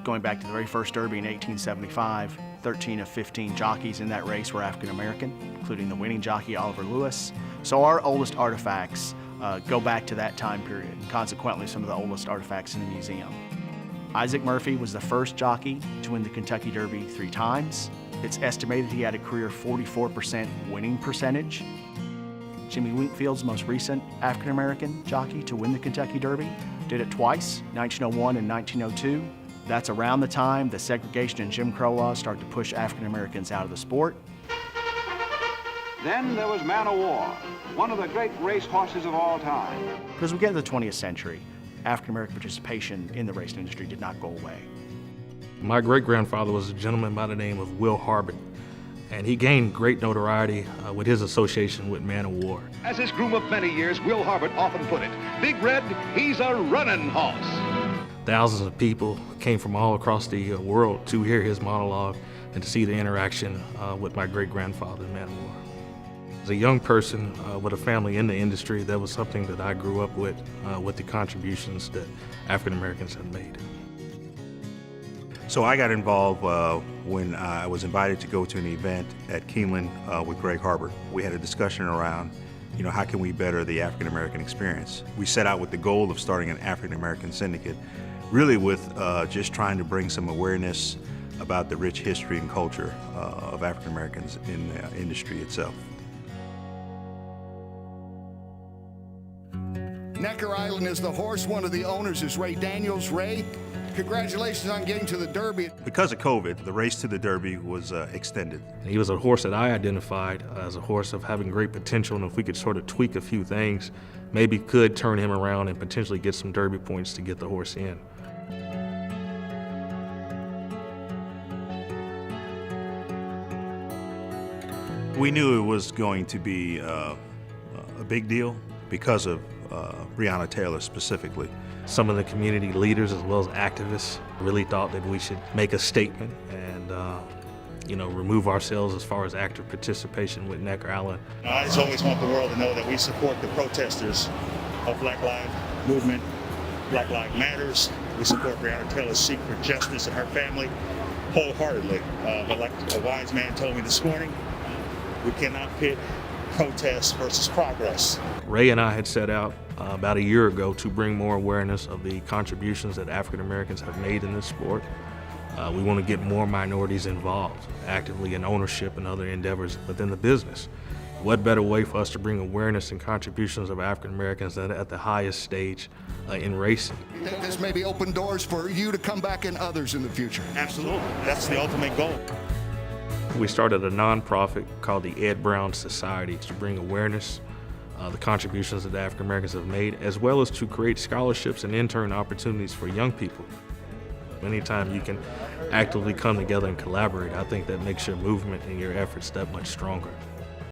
Going back to the very first Derby in 1875, 13 of 15 jockeys in that race were African American, including the winning jockey Oliver Lewis. So our oldest artifacts go back to that time period, and consequently some of the oldest artifacts in the museum. Isaac Murphy was the first jockey to win the Kentucky Derby 3 times. It's estimated he had a career 44% winning percentage. Jimmy Winkfield's most recent African American jockey to win the Kentucky Derby did it twice, 1901 and 1902. That's around the time the segregation and Jim Crow laws started to push African Americans out of the sport. Then there was Man o' War, one of the great race horses of all time. But as we get into the 20th century, African American participation in the racing industry did not go away. My great-grandfather was a gentleman by the name of Will Harbut, and he gained great notoriety with his association with Man o' War. As his groom of many years, Will Harbut often put it, Big Red, he's a running horse. Thousands of people came from all across the world to hear his monologue and to see the interaction with my great-grandfather, Man o' War. As a young person with a family in the industry, that was something that I grew up with the contributions that African Americans have made. So I got involved when I was invited to go to an event at Keeneland with Greg Harbut. We had a discussion around, how can we better the African American experience? We set out with the goal of starting an African American syndicate, really with just trying to bring some awareness about the rich history and culture of African Americans in the industry itself. Necker Island is the horse. One of the owners is Ray Daniels. Ray, congratulations on getting to the Derby. Because of COVID, the race to the Derby was extended. He was a horse that I identified as a horse of having great potential, and if we could sort of tweak a few things, maybe could turn him around and potentially get some Derby points to get the horse in. We knew it was going to be a big deal because of Breonna Taylor specifically. Some of the community leaders as well as activists really thought that we should make a statement and remove ourselves as far as active participation with Necker Island. I just always want the world to know that we support the protesters of Black Lives Movement, Black Lives Matters. We support Breonna Taylor's seek for justice and her family wholeheartedly. But like a wise man told me this morning, we cannot pit protest versus progress. Ray and I had set out about a year ago to bring more awareness of the contributions that African Americans have made in this sport. We want to get more minorities involved actively in ownership and other endeavors within the business. What better way for us to bring awareness and contributions of African Americans than at the highest stage in racing? This maybe open doors for you to come back and others in the future. Absolutely, that's the ultimate goal. We started a nonprofit called the Ed Brown Society to bring awareness, the contributions that African Americans have made, as well as to create scholarships and intern opportunities for young people. Anytime you can actively come together and collaborate, I think that makes your movement and your efforts that much stronger.